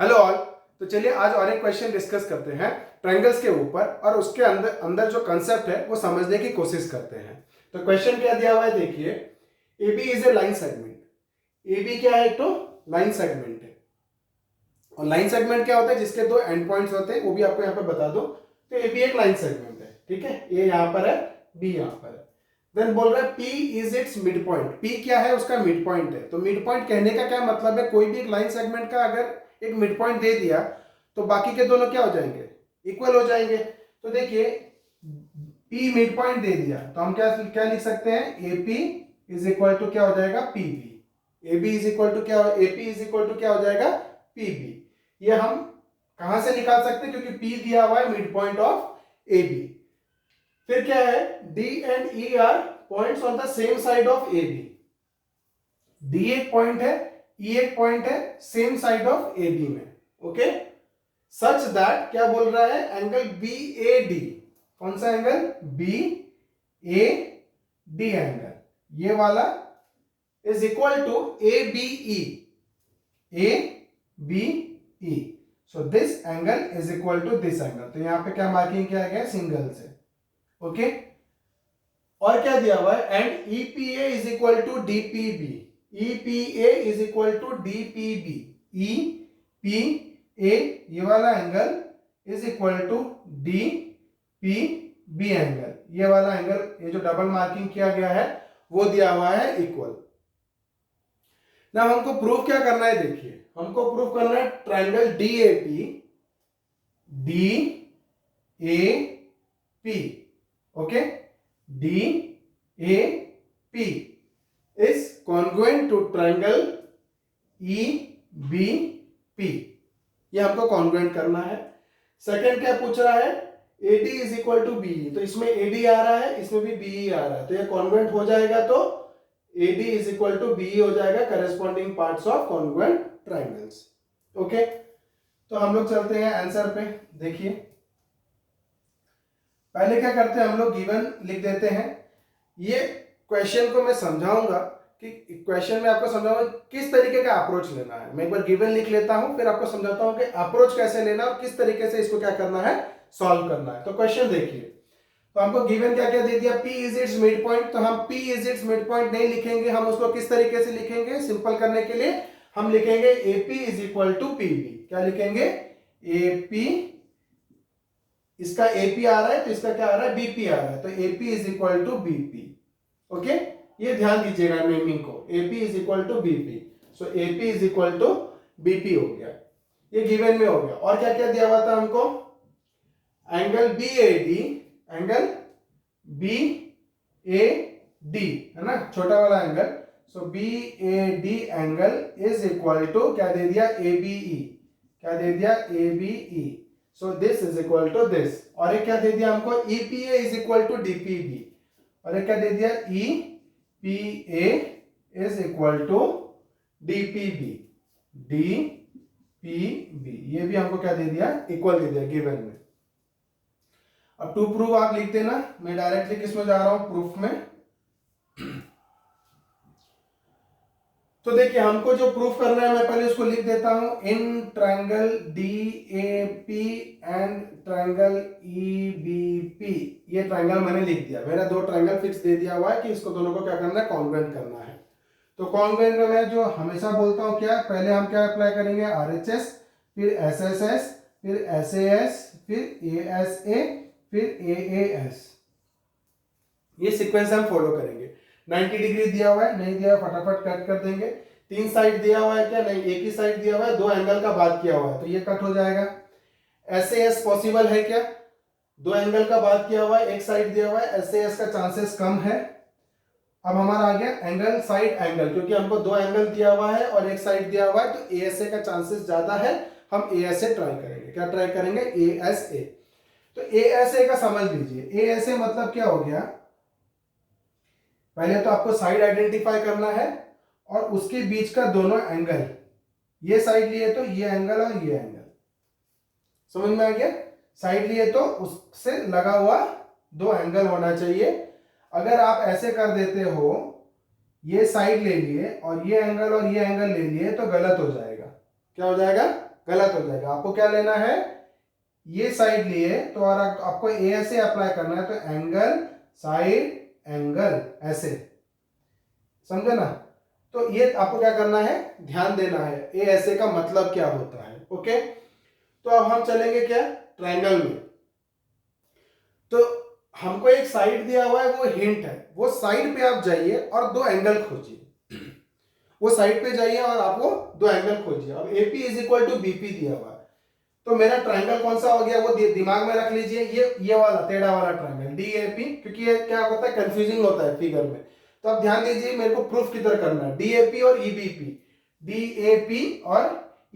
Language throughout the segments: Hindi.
Hello all. तो चलिए आज और एक क्वेश्चन डिस्कस करते हैं ट्रायंगल्स के ऊपर और उसके अंदर अंदर जो कंसेप्ट है वो समझने की कोशिश करते हैं। तो क्वेश्चन क्या दिया हुआ है देखिए, A B is a line segment. A B क्या है? एक तो लाइन सेगमेंट है। और लाइन सेगमेंट क्या होता है? जिसके दो एंड पॉइंट्स होते हैं, वो भी आपको यहाँ पे बता दो। तो ए बी एक लाइन सेगमेंट है, ठीक है। ए यहाँ पर है, बी यहाँ पर है। देन बोल रहा है P is it's mid point. P क्या है? उसका मिड पॉइंट है। तो मिड पॉइंट कहने का क्या मतलब है? कोई भी एक लाइन सेगमेंट का अगर एक मिड पॉइंट दे दिया तो बाकी के दोनों क्या हो जाएंगे? इक्वल हो जाएंगे। तो देखिए P मिड पॉइंट दे दिया तो हम क्या क्या लिख सकते हैं? AP इज इक्वल टू क्या हो जाएगा? PB। AB is equal to क्या? AP इज इक्वल टू क्या हो जाएगा? PB। ये हम कहां से निकाल सकते हैं? क्योंकि P दिया हुआ है मिड पॉइंट ऑफ AB। फिर क्या है? D and E are points on the same side of AB। D एक पॉइंट है, E एक पॉइंट है सेम साइड ऑफ AB में। ओके, सच दैट क्या बोल रहा है? Angle BAD। कौन सा एंगल? BAD एंगल, ये वाला is equal to ABE। ABE, so this angle is equal to this angle. तो यहां पे क्या मार्किंग किया गया? सिंगल से। ओके, और क्या दिया हुआ है? And EPA is equal to DPB। EPA is equal to DPB। EPA ये वाला angle is equal to DPB angle. ये वाला एंगल, ये जो डबल मार्किंग किया गया है वो दिया हुआ है इक्वल। ना हमको प्रूफ क्या करना है? देखिए हमको प्रूफ करना है triangle DAP। Okay, DAP is congruent to triangle EBP। ये हमको कॉन्ग्रुएंट करना है। सेकंड क्या पूछ रहा है? AD is equal to BE। तो इसमें AD आ रहा है, इसमें भी BE आ रहा है, तो ये कॉन्ग्रुएंट हो जाएगा। तो AD is equal to BE हो जाएगा, corresponding parts of congruent triangles. Okay, तो हम लोग चलते हैं आंसर पे। देखिए पहले क्या करते हैं हम लोग? गिवन लिख देते हैं। ये क्वेश्चन को मैं समझाऊंगा कि क्वेश्चन में आपको समझाऊंगा किस तरीके का अप्रोच लेना है। मैं एक बार गिवन लिख लेता हूं, फिर आपको समझाता हूं कि अप्रोच कैसे लेना और किस तरीके से इसको क्या करना है, सॉल्व करना है। तो क्वेश्चन देखिए, तो हमको गिवन क्या क्या दे दिया? P is it's mid point. तो हम P is it's mid point नहीं लिखेंगे, हम उसको किस तरीके से लिखेंगे? सिंपल करने के लिए हम लिखेंगे AP is equal to PB। क्या लिखेंगे? AP, इसका AP आ रहा है तो इसका क्या आ रहा है? BP आ रहा है, तो AP is equal to BP। Okay, ये ध्यान दीजिएगा नेमिंग को। AP is equal to BP, so AP is equal to BP हो गया। ये गिवन में हो गया। और क्या क्या दिया हुआ था हमको? एंगल BAD, एंगल BAD है ना, छोटा वाला angle. So BAD angle is equal to क्या दे दिया? ABE। क्या दे दिया? ABE। So this is equal to this. और एक क्या दे दिया हमको? EPA is equal to DPB। और एक क्या दे दिया? EPA is equal to DPB। DPB ये भी हमको क्या दे दिया? इक्वल दे दिया गिवन में। अब टू प्रूव आप लिख देना, मैं डायरेक्टली किसमें जा रहा हूं? प्रूफ में। तो देखिए हमको जो प्रूफ करना है मैं पहले उसको लिख देता हूं। In triangle DAP and triangle EBP, ये ट्रायंगल मैंने लिख दिया। मेरा दो ट्रायंगल फिक्स दे दिया हुआ है कि इसको दोनों को क्या करना है? कॉन्ग्रुएंट करना है। तो कॉन्ग्रुएंट में मैं जो हमेशा बोलता हूं क्या, पहले हम क्या अप्लाई करेंगे? RHS, फिर SSS, फिर SAS, फिर ASA, फिर AAS। ये सीक्वेंस हम फॉलो करेंगे। 90 डिग्री दिया हुआ है, नहीं दिया हुआ फटाफट कट कर देंगे। तीन साइड दिया हुआ है क्या? नहीं, एक ही साइड दिया हुआ है। दो एंगल का बात किया हुआ है तो ये कट हो जाएगा। SAS पॉसिबल है क्या? दो एंगल का बात किया हुआ है, एक साइड दिया हुआ है, SAS का चांसेस कम है। अब हमारा आ गया एंगल साइड एंगल, क्योंकि हमको दो एंगल दिया हुआ है और एक साइड दिया हुआ है तो ASA का चांसेस ज्यादा है। हम ASA ट्राई करेंगे। क्या ट्राई करेंगे? ASA। तो ASA का समझ लीजिए। ASA मतलब क्या हो गया? पहले तो आपको साइड आइडेंटिफाई करना है और उसके बीच का दोनों एंगल, ये साइड लिए तो ये एंगल और ये एंगल, समझ में आ गया? साइड लिए तो उससे लगा हुआ दो एंगल होना चाहिए। अगर आप ऐसे कर देते हो, ये साइड ले लिए और ये एंगल ले लिए तो गलत हो जाएगा। क्या हो जाएगा? गलत हो जाएगा। आपको क्या लेना है, ये साइड लिए तो और आपको ए ऐसे अप्लाई करना है, तो एंगल साइड एंगल ऐसे, समझे ना। तो ये आपको क्या करना है, ध्यान देना है ए ऐसे का मतलब क्या होता है। ओके, तो अब हम चलेंगे क्या, ट्रायंगल में। तो हमको एक साइड दिया हुआ है, वो हिंट है, वो साइड पे आप जाइए और दो एंगल खोजिए। वो साइड पे जाइए और आपको दो एंगल खोजिए। अब AP is equal to BP दिया हुआ है, तो मेरा ट्रायंगल कौन सा हो गया वो दिमाग में रख लीजिए, ये वाला टेढ़ा वाला ट्रायंगल DAP, क्योंकि ये क्या होता है, कंफ्यूजिंग होता है फिगर में। तो आप ध्यान दीजिए, मेरे को प्रूफ किधर करना है, DAP और EBP, DAP और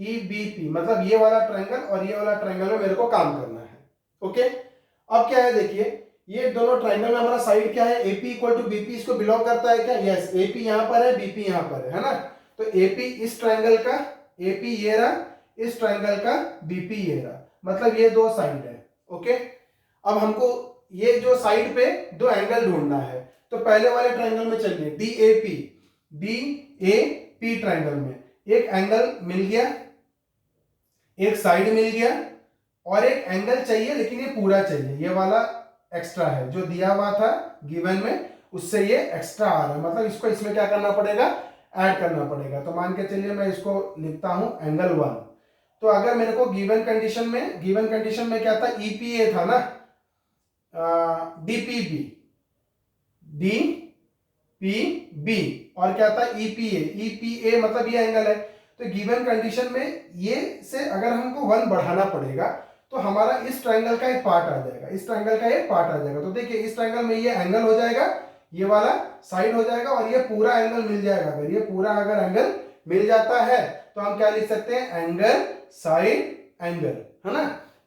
EBP, मतलब ये वाला ट्रायंगल और ये वाला ट्रायंगल में मेरे को काम करना है। ओके, अब क्या है देखिए, ये दोनों ट्रायंगल में हमारा साइड क्या है, AP इक्वल टू बीपी, इसको बिलोंग करता है क्या, यस, AP यहाँ पर है, BP यहाँ पर है ना। तो AP इस ट्रायंगल का, AP ये रहा, इस ट्रायंगल का BP ये रहा, मतलब ये दो साइड है। ओके, अब हमको ये जो साइड पे दो एंगल ढूंढना है, तो पहले वाले ट्रायंगल में चलिए, DAP ट्रायंगल में एक एंगल मिल गया, एक साइड मिल गया, और एक एंगल चाहिए, लेकिन ये पूरा चाहिए, ये वाला एक्स्ट्रा है जो दिया हुआ था गिवन में, उससे ये एक्स्ट्रा आ रहा है, मतलब इसको इसमें क्या करना पड़ेगा, ऐड करना पड़ेगा। तो मान के चलिए मैं इसको लिखता हूं एंगल 1। तो अगर मेरे को गिवन कंडीशन में क्या था, EPA था ना, DPB और क्या था, EPA मतलब ये एंगल है। तो गिवन कंडीशन में ये से अगर हमको 1 बढ़ाना पड़ेगा, तो हमारा इस ट्रायंगल का एक पार्ट आ जाएगा, इस ट्रायंगल का एक पार्ट आ जाएगा। तो देखिए इस ट्रायंगल में ये एंगल हो जाएगा, ये वाला साइड हो जाएगा, और ये पूरा एंगल मिल जाएगा। अगर ये पूरा अगर एंगल मिल जाता है तो हम क्या लिख सकते हैं, एंगल साइड एंगल, है ना,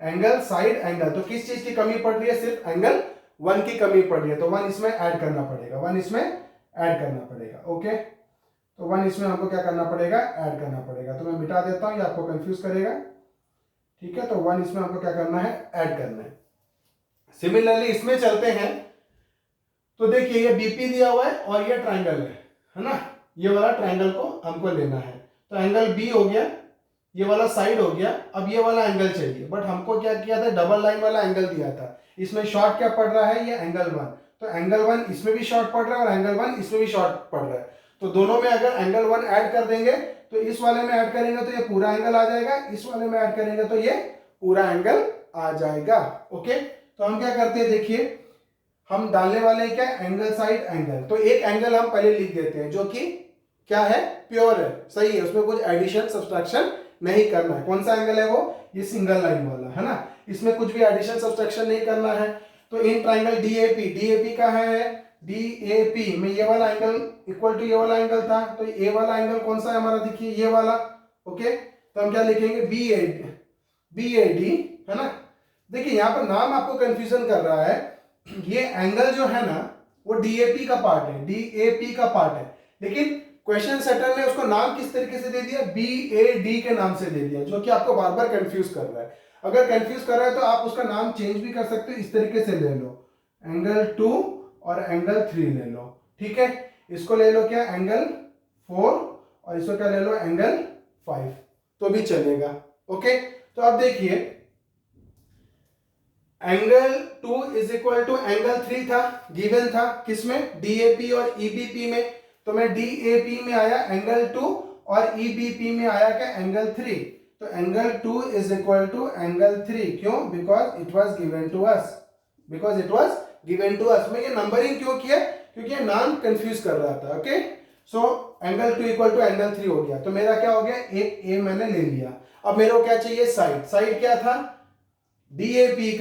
एंगल साइड एंगल। तो किस चीज की कमी पड़ रही है, सिर्फ एंगल 1 की कमी पड़ रही है, तो 1 इसमें ऐड करना पड़ेगा, 1 इसमें ऐड करना पड़ेगा। ओके, तो 1 इसमें हमको क्या करना पड़ेगा, ऐड करना पड़ेगा। तो मैं मिटा देता हूं, ये आपको कंफ्यूज करेगा, ठीक है। तो 1 इसमें हमको क्या करना है, ऐड करना है। सिमिलरली इसमें चलते हैं, तो देखिए ये बीपी दिया हुआ है और ये ट्रायंगल है ना, ये वाला ट्रायंगल को हमको लेना है। तो एंगल बी हो गया, ये वाला साइड हो गया, अब ये वाला एंगल चाहिए, बट हमको क्या किया था, डबल लाइन वाला एंगल दिया था, इसमें शॉर्ट क्या पड़ रहा है, ये एंगल 1। तो एंगल 1 इसमें भी शॉर्ट पड़ रहा है और एंगल 1 इसमें भी शॉर्ट पड़ रहा है। तो दोनों में अगर एंगल 1 ऐड कर देंगे, तो इस वाले में ऐड करेंगे तो ये पूरा एंगल आ जाएगा, इस वाले में ऐड करेंगे तो ये पूरा एंगल आ जाएगा। ओके, तो हम क्या करते हैं, देखिए हम डालने वाले हैं क्या, एंगल साइड एंगल। तो एक एंगल हम पहले लिख देते हैं जो कि क्या है, प्योर है, सही है, उसमें कुछ एडिशन सब्सट्रैक्शन नहीं करना है। कौन सा एंगल है वो, ये सिंगल लाइन वाला है ना, इसमें कुछ भी एडिशन सब्सट्रैक्शन नहीं करना है। तो इन ट्रायंगल DAP का है, DAP में ये वाला एंगल इक्वल टू ये वाला एंगल था, तो ये वाला एंगल कौन सा है हमारा, देखिए ये वाला। ओके, तो हम क्या लिखेंगे, BAD है ना। देखिए यहाँ पर नाम आपको कंफ्यूजन कर रहा है, ये एंगल जो है ना वो DAP का पार्ट है, DAP का पार्ट है, लेकिन क्वेश्चन सेटर ने उसको नाम किस तरीके से दे दिया, BAD के नाम से दे दिया, जो कि आपको बार बार कंफ्यूज कर रहा है। अगर कंफ्यूज कर रहा है तो आप उसका नाम चेंज भी कर सकते हो, इस तरीके से ले लो, एंगल 2 और एंगल 3 ले लो, ठीक है। इसको ले लो क्या, एंगल 4, और इसको क्या ले लो, एंगल 5, तो भी चलेगा। ओके, तो अब देखिए angle 2 is equal to angle 3 था, गिवन था किसमें, DAP और EBP में। तो मैं DAP में आया एंगल 2 और EBP में आया क्या, एंगल 3। तो angle 2 is equal to angle 3, क्यों, because it was given to us, मैं ये नंबरिंग क्यों किया, क्योंकि ये नाम कंफ्यूज कर रहा था। Okay, so angle 2 equal to angle 3 हो गया। तो मेरा क्या हो गया, एक ए मैंने ले लिया। अब मेरे को क्या चाहिए, साइड क्या था, DAP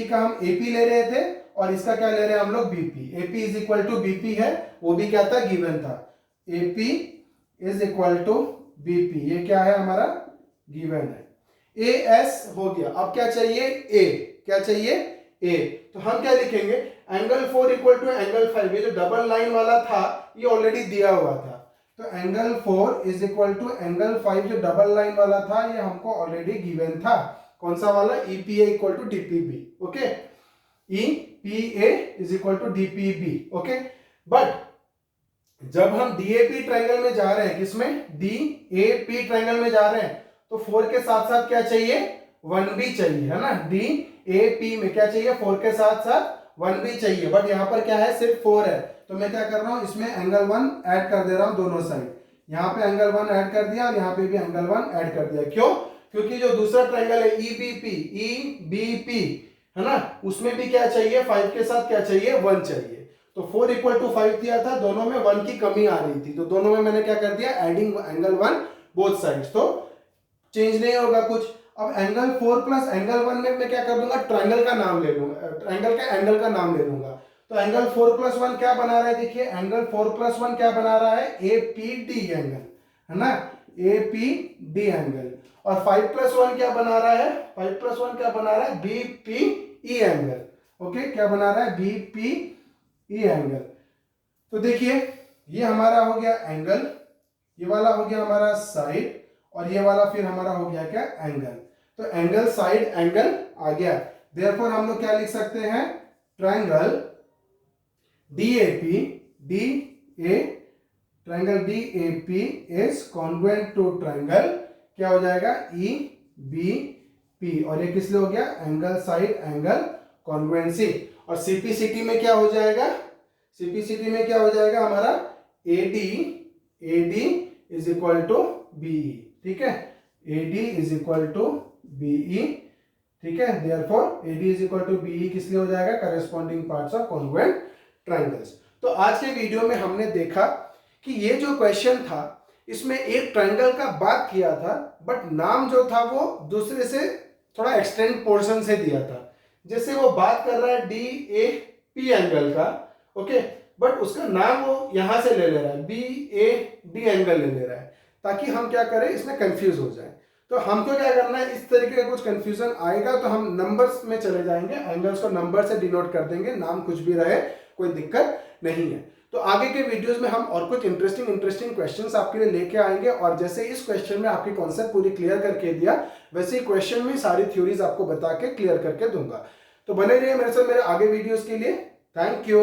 का हम AP ले रहे थे, और इसका क्या ले रहे हैं हम लोग, BP। AP is equal to BP है, वो भी क्या था, गिवन था, AP is equal to BP, ये क्या है हमारा, गिवन है। AS हो गया। अब क्या चाहिए, क्या चाहिए, A। तो हम क्या लिखेंगे, एंगल 4 इक्वल टू एंगल 5, ये जो डबल लाइन वाला था ये ऑलरेडी दिया हुआ था। तो angle 4 is equal to angle 5, जो डबल लाइन वाला था ये हमको ऑलरेडी गिवन था। कौन सा वाला, EPA equal to DPB। Okay, EPA is equal to DPB। Okay, but जब हम DAP ट्रायंगल में जा रहे हैं, किसमें, DAP ट्रायंगल में जा रहे हैं, तो 4 के साथ साथ क्या चाहिए, 1 भी चाहिए, है ना। DAP में क्या चाहिए, 4 के साथ साथ 1 भी चाहिए, बट यहाँ पर क्या है, सिर्फ 4 है। तो मैं क्या कर रहा हूँ, इसमें एंगल 1 ऐड कर दे रहा हूँ दोनों साइड। यहाँ पे एंगल 1 ऐड कर दिया और यहाँ पे भी एंगल 1 ऐड कर दिया। क्यों, क्योंकि जो दूसरा ट्रायंगल है EBP है ना, उसमें भी क्या चाहिए, 5 के साथ क्या चाहिए, 1 चाहिए। तो 4 = 5 दिया था, दोनों में 1 की कमी आ रही थी, तो दोनों में मैंने क्या कर दिया, एडिंग एंगल 1 बोथ साइड्स, तो चेंज नहीं होगा कुछ। अब एंगल 4 प्लस एंगल 1 में मैं क्या कर दूंगा, ट्रायंगल का नाम ले लूंगा, ट्रायंगल का एंगल का नाम ले लूंगा। तो एंगल 4 + 1 क्या बना रहा है, देखिए एंगल 4 + 1 क्या बना रहा है, APD एंगल, है ना, APD एंगल। और 5 + 1 क्या बना रहा है, 5 + 1 क्या बना रहा है, BPE एंगल। ओके, क्या बना रहा है, BPE एंगल। तो देखिए ये हमारा हो गया एंगल, ये वाला हो गया हमारा साइड, और ये वाला फिर हमारा हो गया क्या, एंगल। तो एंगल साइड एंगल आ गया। देयरफॉर हम लोग क्या लिख सकते हैं, triangle DAP is congruent to triangle, क्या हो जाएगा, EBP, और ये किस लिए हो गया, एंगल साइड एंगल कॉन्ग्रुएंसी। और CPCT में क्या हो जाएगा, CPCT में क्या हो जाएगा हमारा, AD is equal to BE, ठीक है, AD is equal to BE, ठीक है। Therefore AD is equal to BE किस लिए हो जाएगा, corresponding parts of congruent triangles. तो आज के वीडियो में हमने देखा कि ये जो क्वेश्चन था, इसमें एक ट्रायंगल का बात किया था, बट नाम जो था वो दूसरे से थोड़ा एक्सटेंड पोर्शन से दिया था। जैसे वो बात कर रहा है DAP एंगल का, ओके, बट उसका नाम वो यहां से ले रहा है, BAD एंगल ले रहा है, ताकि हम क्या करें, इसमें कंफ्यूज हो जाए। तो हमको क्या करना है, इस तरीके का कुछ कंफ्यूजन आएगा तो हम नंबर्स में चले जाएंगे, एंगल्स को नंबर से डिनोट कर देंगे, नाम कुछ भी रहे कोई दिक्कत नहीं है। तो आगे के वीडियोस में हम और कुछ इंटरेस्टिंग क्वेश्चंस आपके लिए लेके आएंगे, और जैसे इस क्वेश्चन में आपकी कॉन्सेप्ट पूरी क्लियर करके दिया, वैसे ही क्वेश्चन में सारी थ्योरीज आपको बता के क्लियर करके दूंगा। तो बने रहिए मेरे साथ मेरे आगे वीडियोस के लिए। Thank you.